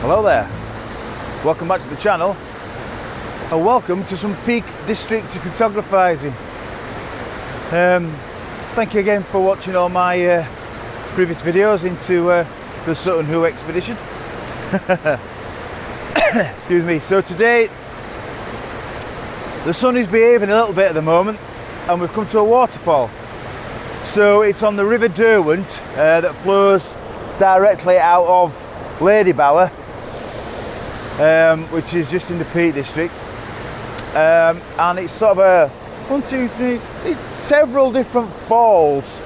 Hello there, welcome back to the channel and welcome to some Peak District photographising. Thank you again for watching all my previous videos into the Sutton Hoo expedition. Excuse me. So today the sun is behaving a little bit at the moment and we've come to a waterfall. So it's on the River Derwent that flows directly out of Ladybower, which is just in the Peak District, and it's sort of a it's several different falls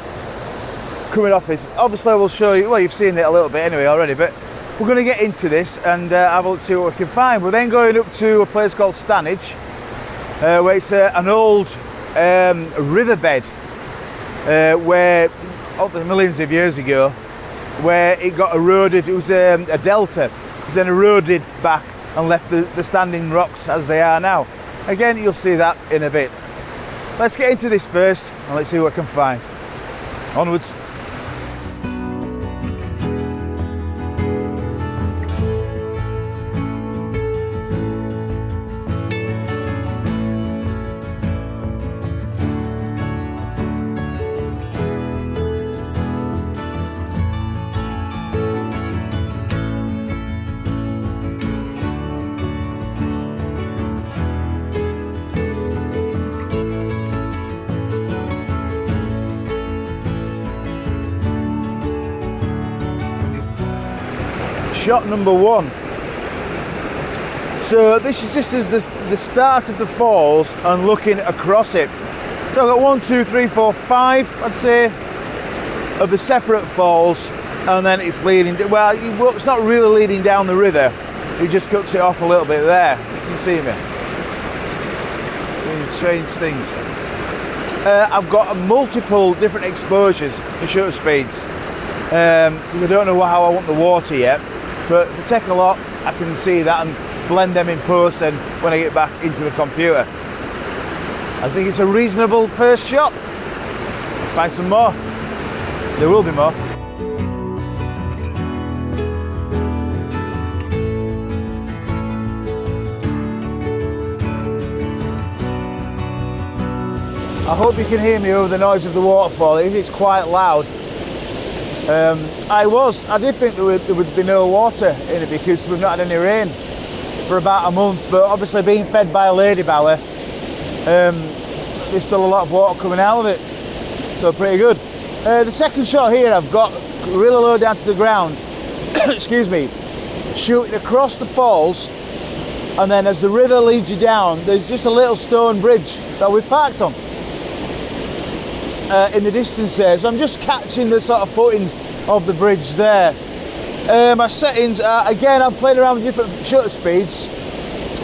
coming off this. Obviously we'll show you, well, you've seen it a little bit anyway already, but we're going to get into this and have a look to see what we can find. We're then going up to a place called Stanage, where it's an old riverbed, where millions of years ago, where it got eroded. It was a delta. It was then eroded back and left the standing rocks as they are now. Again, you'll see that in a bit. Let's get into this first and let's see what I can find. Onwards. Shot number one. So this is just as the start of the falls and looking across it. So I've got 1, 2, 3, 4, 5, I'd say, of the separate falls, and then it's leading, well, it's not really leading down the river, it just cuts it off a little bit there. You can see me. Doing strange things. I've got multiple different exposures and shutter speeds. I don't know how I want the water yet. But if I take a lot, I can see that and blend them in post and when I get back into the computer. I think it's a reasonable first shot. Let's find some more. There will be more. I hope you can hear me over the noise of the waterfall. It's quite loud. I did think there would be no water in it because we've not had any rain for about a month, but obviously being fed by Ladybower, there's still a lot of water coming out of it, so pretty good. The second shot here I've got really low down to the ground, excuse me, shooting across the falls, and then as the river leads you down, there's just a little stone bridge that we've parked on. In the distance there, so I'm just catching the sort of footings of the bridge there. My settings are, again, I'm playing around with different shutter speeds,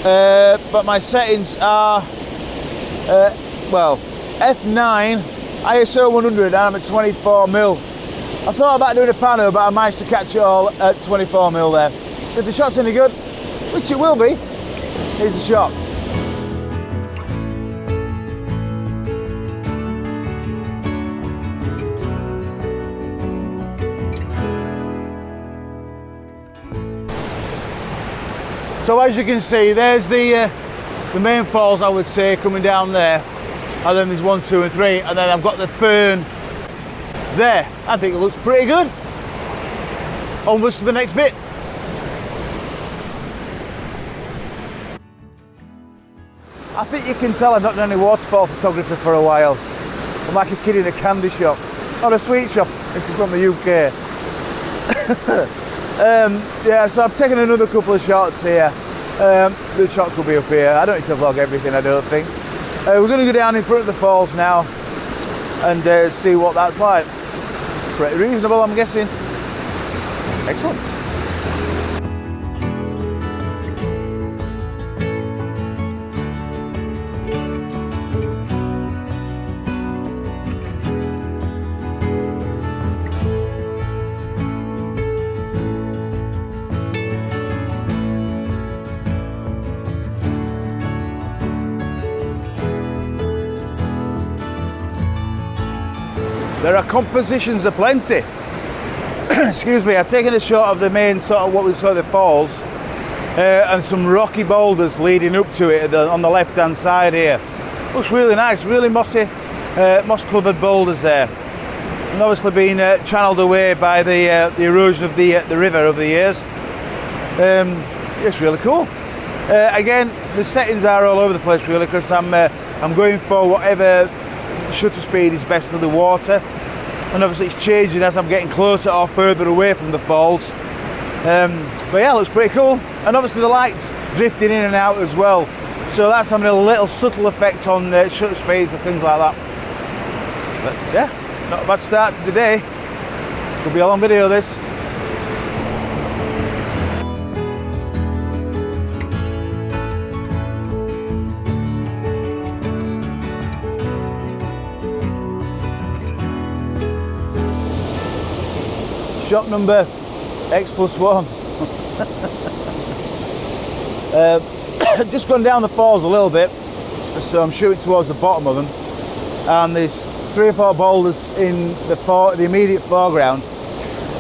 but my settings are well, F9, ISO 100, and I'm at 24mm. I thought about doing a pano, but I managed to catch it all at 24mm there. If the shot's any good, which it will be, here's the shot. So as you can see, there's the main falls, I would say, coming down there, and then there's 1, 2 and 3, and then I've got the fern there. I think it looks pretty good. Onwards to the next bit. I think you can tell I've not done any waterfall photography for a while. I'm like a kid in a candy shop, or a sweet shop if you're from the UK. Yeah, so I've taken another couple of shots here. The shots will be up here. I don't need to vlog everything, I don't think. We're going to go down in front of the falls now and see what that's like. Pretty reasonable, I'm guessing. Excellent. There are compositions aplenty. Excuse me, I've taken a shot of the main sort of what we saw the falls, and some rocky boulders leading up to it on the left hand side here. Looks really nice, really mossy, moss covered boulders there, and obviously been channeled away by the erosion of the river over the years. It's really cool. Again, the settings are all over the place really, because I'm going for whatever shutter speed is best for the water, and obviously it's changing as I'm getting closer or further away from the falls. But yeah, it looks pretty cool, and obviously the light's drifting in and out as well, so that's having a little subtle effect on shutter speeds and things like that. But yeah, not a bad start to the day. Could be a long video this. Shot number X+1. Just gone down the falls a little bit, so I'm shooting towards the bottom of them, and there's 3 or 4 boulders in the immediate foreground,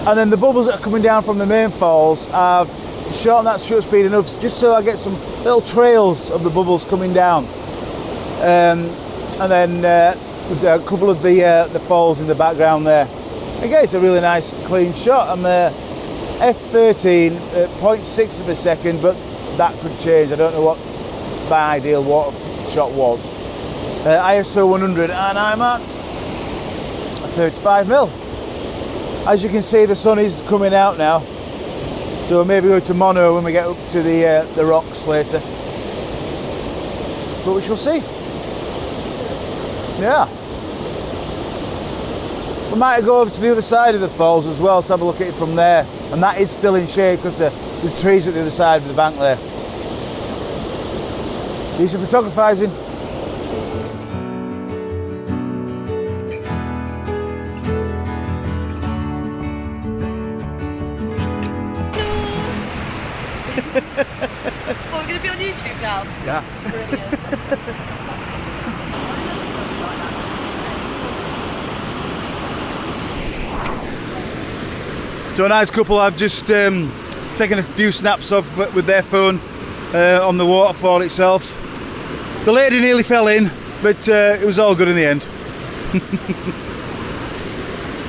and then the bubbles that are coming down from the main falls, I've shortened that shutter speed enough just so I get some little trails of the bubbles coming down, and then a couple of the falls in the background there. Again, it's a really nice clean shot. I'm f13 at 0.6 of a second, but that could change. I don't know what my ideal water shot was. ISO 100, and I'm at 35mm. As you can see, the sun is coming out now, so we'll maybe go to mono when we get up to the rocks later, but we shall see. Yeah. We might go over to the other side of the falls as well to have a look at it from there, and that is still in shade because there's trees at the other side of the bank there. Decent photographizing. Well, we're going to be on YouTube now. Yeah. Brilliant. So a nice couple I've just taken a few snaps of with their phone on the waterfall itself. The lady nearly fell in, but it was all good in the end.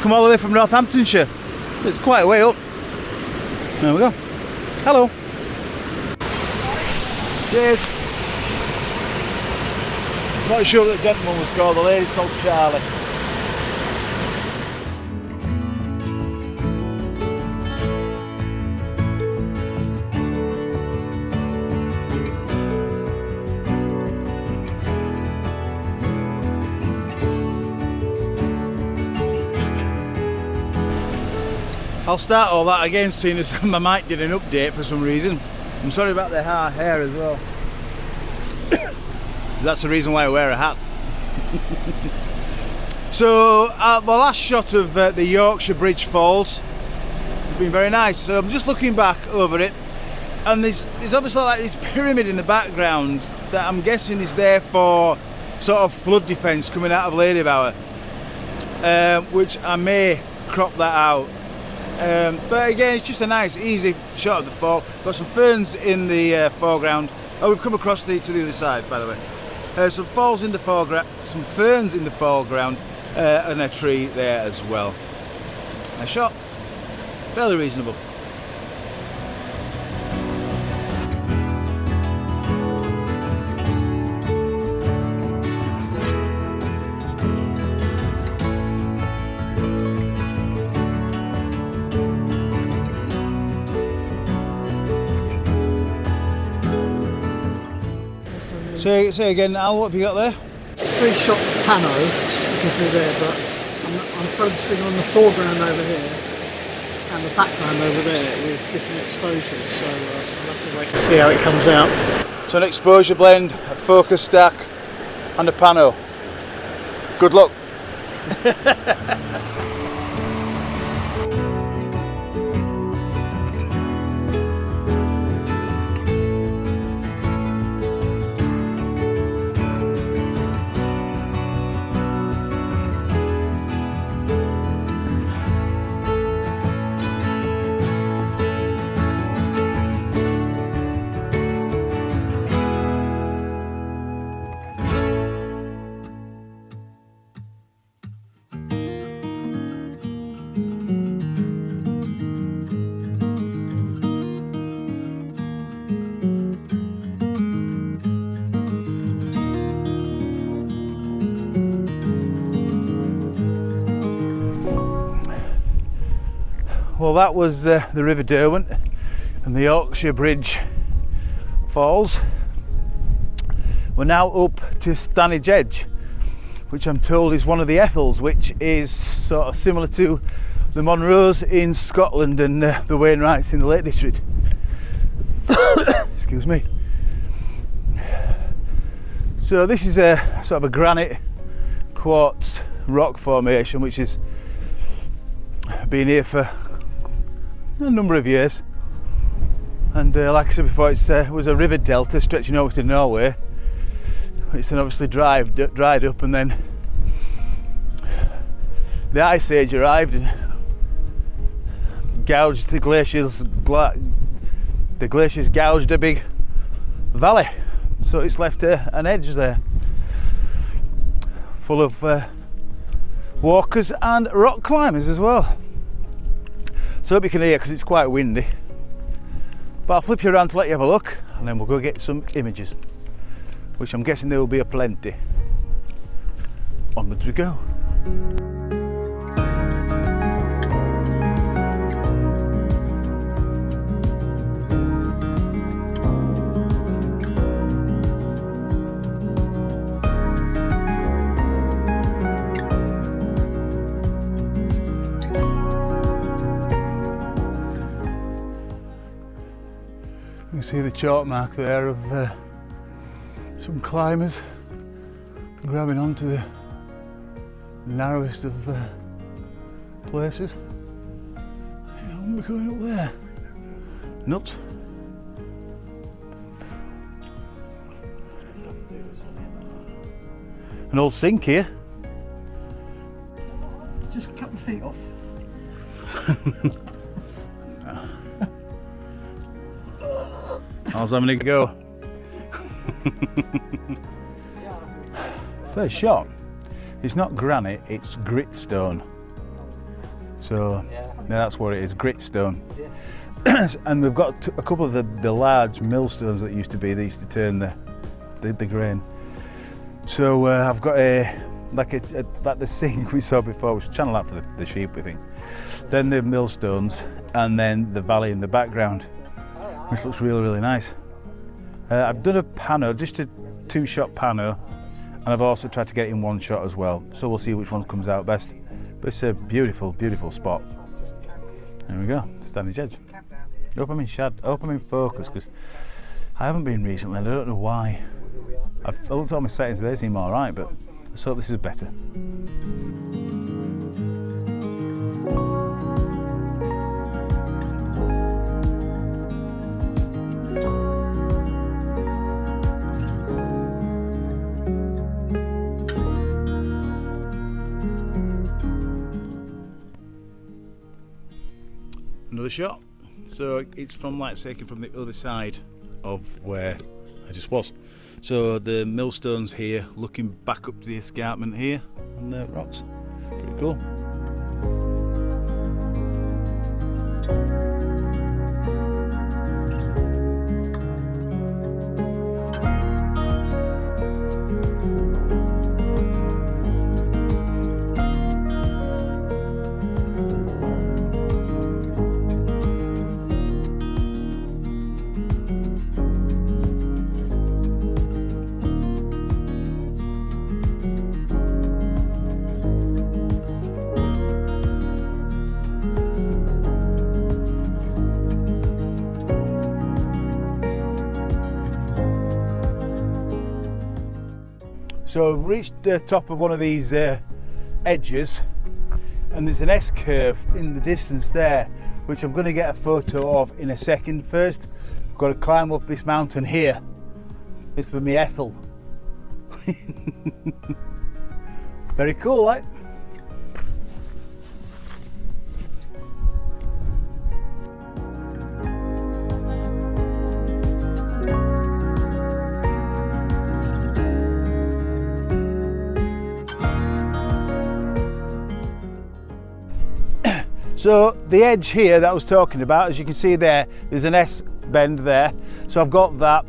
Come all the way from Northamptonshire. It's quite a way up. There we go. Hello. Cheers. I'm not sure what the gentleman was called. The lady's called Charlie. I'll start all that again, seeing as my mic did an update for some reason. I'm sorry about the hair as well. That's the reason why I wear a hat. So the last shot of the Yorkshire Bridge Falls has been very nice. So I'm just looking back over it, and there's obviously like this pyramid in the background that I'm guessing is there for sort of flood defence coming out of Ladybower, which I may crop that out. But again, it's just a nice easy shot of the fall. Got some ferns in the foreground. Oh, we've come across to the other side, by the way. Some falls in the foreground, some ferns in the foreground, and a tree there as well. A shot, fairly reasonable. Say again, Al, what have you got there? 3-shot pano, you can see there, but I'm focusing on the foreground over here and the background over there with different exposures, so I'll have to wait and see how it comes out. So an exposure blend, a focus stack and a pano. Good luck. well, that was the River Derwent and the Yorkshire Bridge Falls. We're now up to Stanage Edge, which I'm told is one of the Ethels, which is sort of similar to the Monroes in Scotland and the Wainwrights in the Lake District. Excuse me. So this is a sort of a granite quartz rock formation which has been here for a number of years, and like I said before, it was a river delta stretching over to Norway, which then obviously dried up, and then the Ice Age arrived and gouged the glaciers. The glaciers gouged a big valley, so it's left an edge there full of walkers and rock climbers as well. So I hope you can hear because it's quite windy, but I'll flip you around to let you have a look, and then we'll go get some images, which I'm guessing there will be a plenty. Onwards we go. You can see the chalk mark there of some climbers grabbing onto the narrowest of places. And we're going up there. Nuts. An old sink here. Just cut my feet off. How's having a go? First shot. It's not granite, it's gritstone. So yeah, that's what it is, gritstone. Yeah. And we've got a couple of the large millstones that used to be. They used to turn the grain. So I've got like the sink we saw before, which is channel out for the sheep, we think. Then the millstones, and then the valley in the background, which looks really, really nice. I've done a pano, just a 2-shot pano, and I've also tried to get it in 1 shot as well. So we'll see which one comes out best. But it's a beautiful, beautiful spot. There we go, Stanage Edge. I hope I'm in focus, because I haven't been recently and I don't know why. I've looked at all my settings, they seem alright, but let's hope this is better. Another shot. So it's from, like, taken from the other side of where I just was. So the millstones here, looking back up to the escarpment here, and the rocks. Pretty cool. So I've reached the top of one of these edges, and there's an S-curve in the distance there, which I'm going to get a photo of in a second. First, I've got to climb up this mountain here. This will be Ethel. Very cool, right? So the edge here that I was talking about, as you can see there's an S bend there. So I've got that,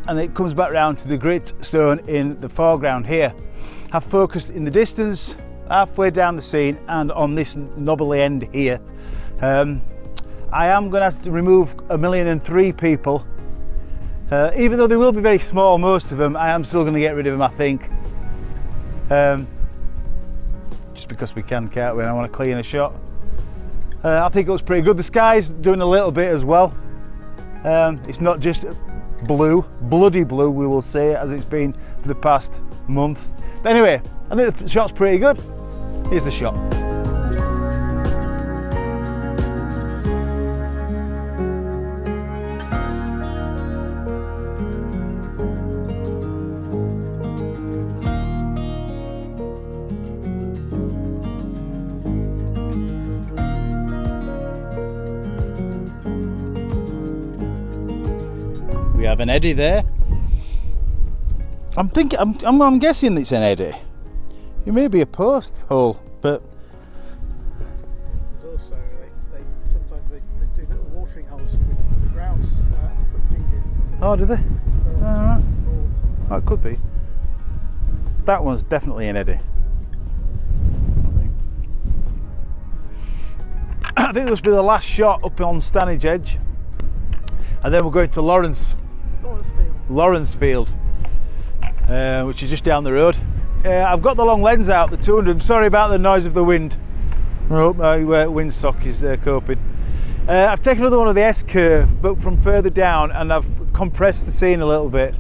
and it comes back round to the grit stone in the foreground here. I've focused in the distance, halfway down the scene, and on this knobbly end here. I am going to have to remove 1,000,003 people. Even though they will be very small, most of them, I am still going to get rid of them, I think. Just because we can, can't we? I want to clean a shot. I think it looks pretty good. The sky's doing a little bit as well. It's not just blue, bloody blue, we will say, as it's been for the past month. But anyway, I think the shot's pretty good. Here's the shot. We have an eddy there. I'm guessing it's an eddy. It may be a post hole, but There's also, sometimes they do little watering holes for the grouse. They put feed in. oh, do they? Alright. Sometimes. Oh, it could be. That one's definitely an eddy. I think this will be the last shot up on Stanage Edge, and then we're going to Lawrencefield, which is just down the road. I've got the long lens out, the 200. I'm sorry about the noise of the wind. I hope my windsock is coping. I've taken another one of the S curve, but from further down, and I've compressed the scene a little bit.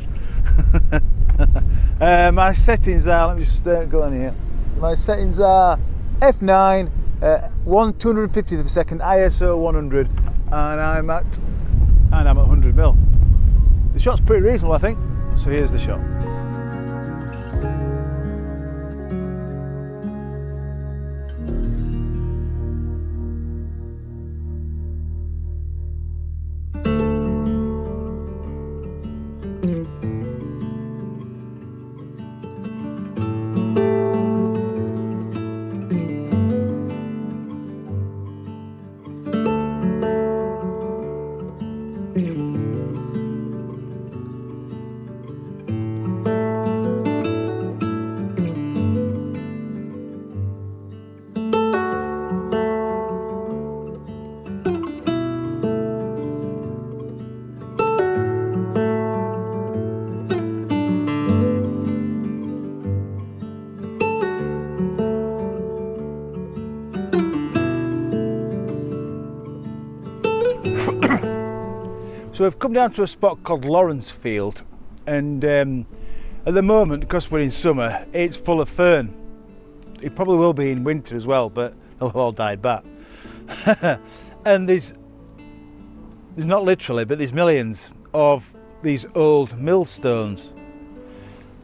My settings are, let me just go in here. My settings are f9, 250th of a second, ISO 100, and I'm at 100mm. The shot's pretty reasonable, I think. So here's the shot. So we've come down to a spot called Lawrencefield, and at the moment, because we're in summer, it's full of fern. It probably will be in winter as well, but they'll have all died back. And there's not literally, but there's millions of these old millstones.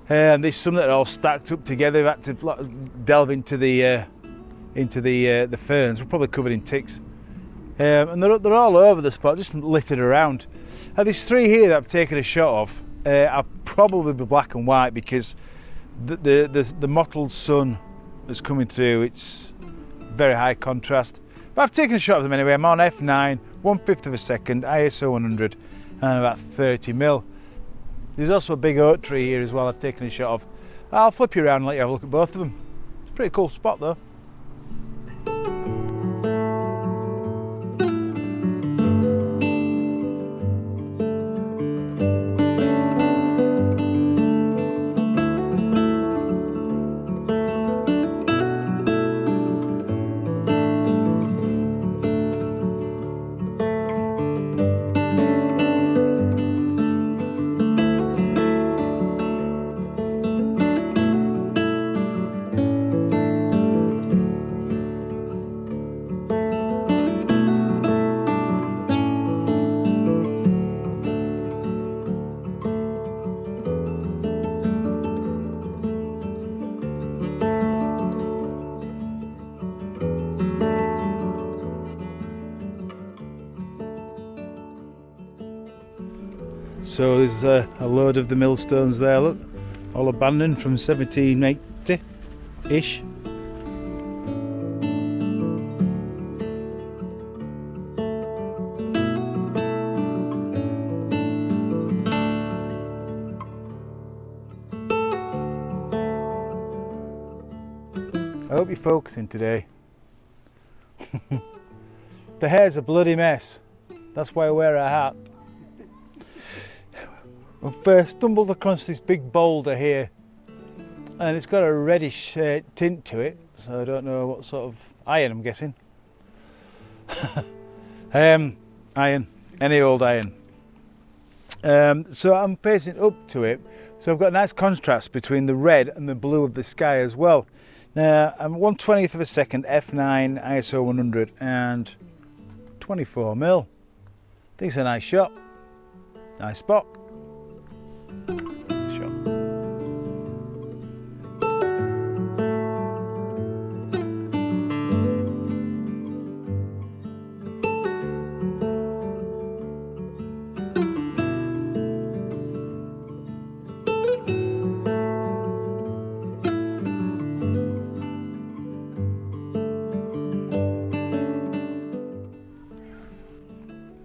And there's some that are all stacked up together. We've had to delve into the ferns. We're probably covered in ticks. And they're all over the spot, just littered around. There's three here that I've taken a shot of. I'll probably be black and white because the mottled sun that's coming through, it's very high contrast. But I've taken a shot of them anyway. I'm on f9, 1/5 of a second, ISO 100, and about 30mm. There's also a big oak tree here as well I've taken a shot of. I'll flip you around and let you have a look at both of them. It's a pretty cool spot though. So there's a load of the millstones there, look, all abandoned from 1780-ish. I hope you're focusing today. The hair's a bloody mess. That's why I wear a hat. I've stumbled across this big boulder here, and it's got a reddish tint to it, so I don't know what sort of iron, I'm guessing. Iron, any old iron. So I'm pacing up to it, so I've got a nice contrast between the red and the blue of the sky as well. Now I'm 1/20th of a second, f9, ISO 100 and 24mm. I think it's a nice shot, nice spot. Shot.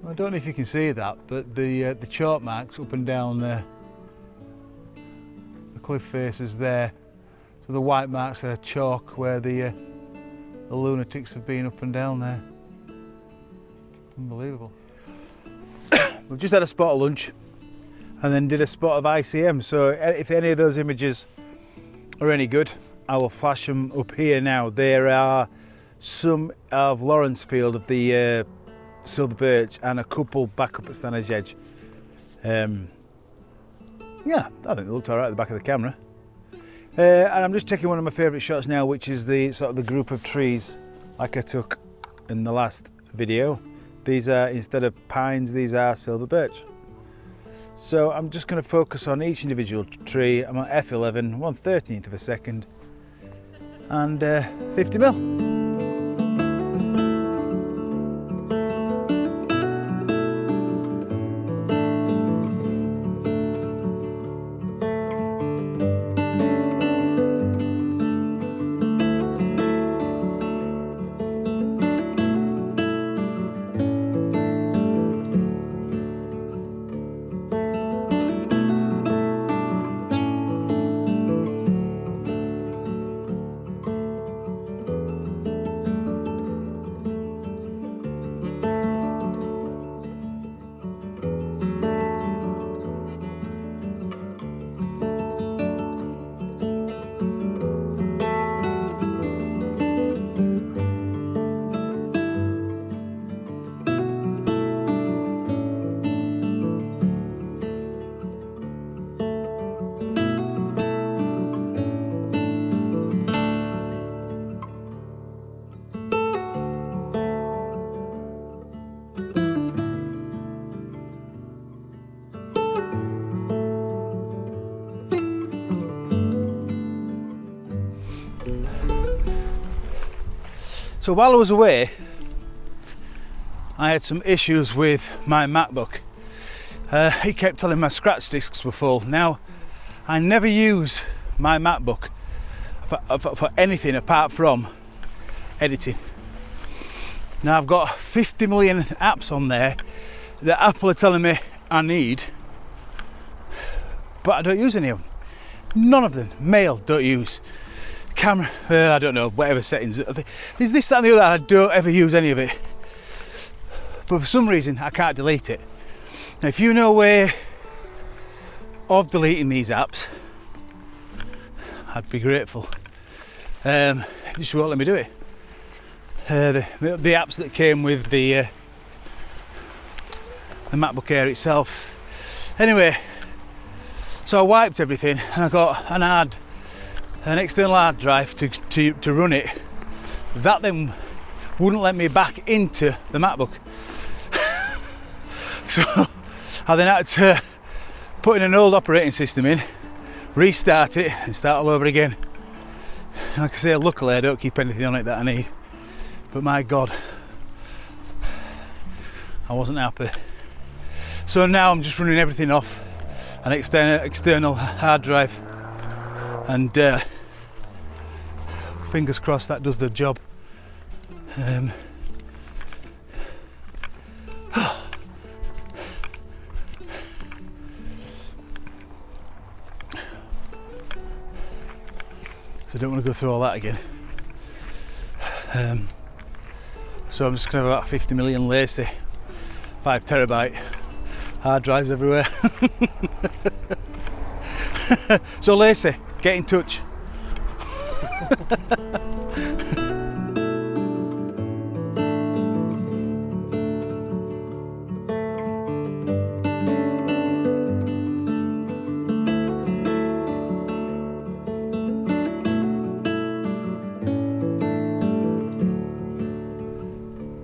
I don't know if you can see that, but the chalk marks up and down the cliff faces there. So the white marks are chalk where the lunatics have been up and down there. Unbelievable. We've just had a spot of lunch and then did a spot of ICM. So if any of those images are any good, I will flash them up here now. There are some of Lawrencefields of the Silver Birch and a couple back up at Stanage Edge. Yeah, I think it looked alright at the back of the camera. And I'm just taking one of my favourite shots now, which is the sort of the group of trees like I took in the last video. These are, instead of pines, these are silver birch. So I'm just going to focus on each individual tree. I'm at f11, 1/13th of a second, and 50mm. So while I was away, I had some issues with my MacBook. He kept telling me my scratch discs were full. Now, I never use my MacBook for anything apart from editing. Now I've got 50 million apps on there that Apple are telling me I need, but I don't use any of them. None of them. Mail, don't use. Camera, I don't know, whatever settings. There's this, that and the other, I don't ever use any of it. But for some reason, I can't delete it. Now, if you know a way of deleting these apps, I'd be grateful. It just won't let me do it. The apps that came with the MacBook Air itself. Anyway, so I wiped everything and I got an external hard drive to run it. That then wouldn't let me back into the MacBook. So I then had to put in an old operating system in, restart it and start all over again. Like I say, luckily I don't keep anything on it that I need, but my God, I wasn't happy. So now I'm just running everything off an external hard drive, and fingers crossed that does the job. So I don't want to go through all that again. So I'm just going to have about 50 million lacy 5 terabyte hard drives everywhere. So Lacey, get in touch.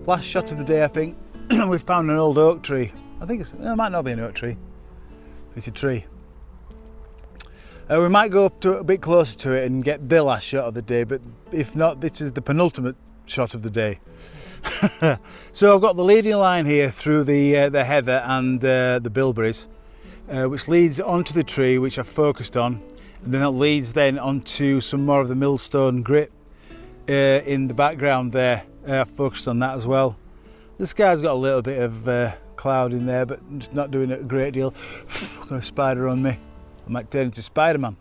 Last shot of the day, I think. We've found an old oak tree. I think it might not be an oak tree. It's a tree. We might go up to a bit closer to it and get the last shot of the day, but if not, this is the penultimate shot of the day. So I've got the leading line here through the heather and the bilberries, which leads onto the tree, which I've focused on, and then it leads then onto some more of the millstone grit in the background there. I've focused on that as well. The sky's got a little bit of cloud in there, but it's not doing a great deal. I've got a spider on me. I might turn into Spider-Man.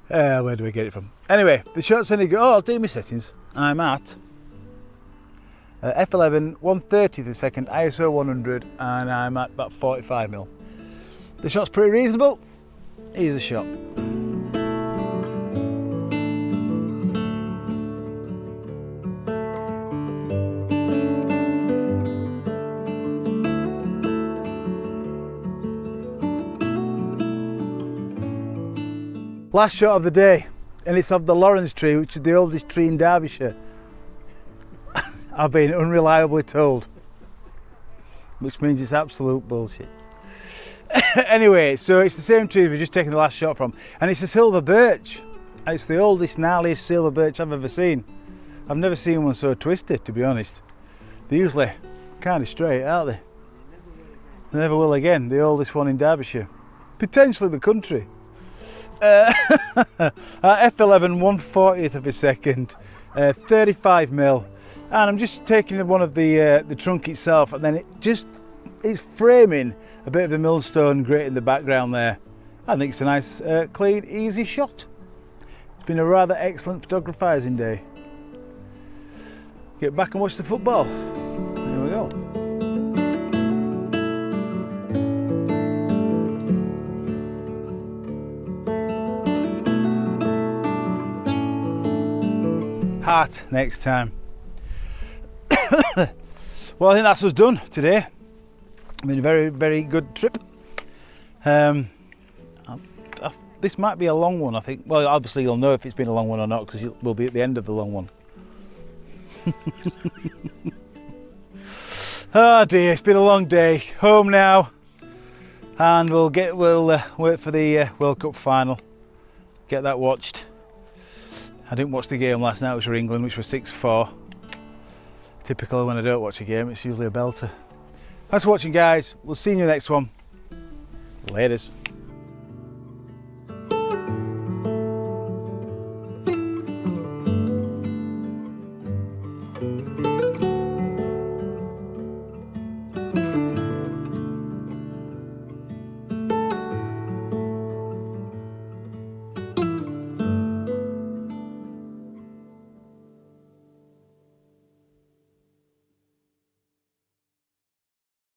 Where do we get it from? Anyway, the shot's only go. Oh, I'll do my settings. I'm at f11 1/30th a second, ISO 100, and I'm at about 45mm. The shot's pretty reasonable. Here's the shot. Last shot of the day, and it's of the Lawrence tree, which is the oldest tree in Derbyshire. I've been unreliably told, which means it's absolute bullshit. Anyway, so it's the same tree we've just taken the last shot from, and it's a silver birch, and it's the oldest, gnarliest silver birch I've ever seen. I've never seen one so twisted, to be honest. They're usually kind of straight, aren't they? They never will again. The oldest one in Derbyshire, potentially the country. F11 1/40th of a second, 35mm, and I'm just taking one of the trunk itself, and then it's framing a bit of the millstone grit in the background there. I think it's a nice, clean, easy shot. It's been a rather excellent photographizing day. Get back and watch the football. There we go. Heart next time. Well, I think that's us done today. I mean, a very, very good trip. This might be a long one, I think. Well, obviously you'll know if it's been a long one or not, because we'll be at the end of the long one. Oh dear, it's been a long day. Home now, and we'll wait for the World Cup final. Get that watched. I didn't watch the game last night, which was England, which was 6-4. Typical when I don't watch a game, it's usually a belter. Thanks for watching, guys. We'll see you in the next one. Laters.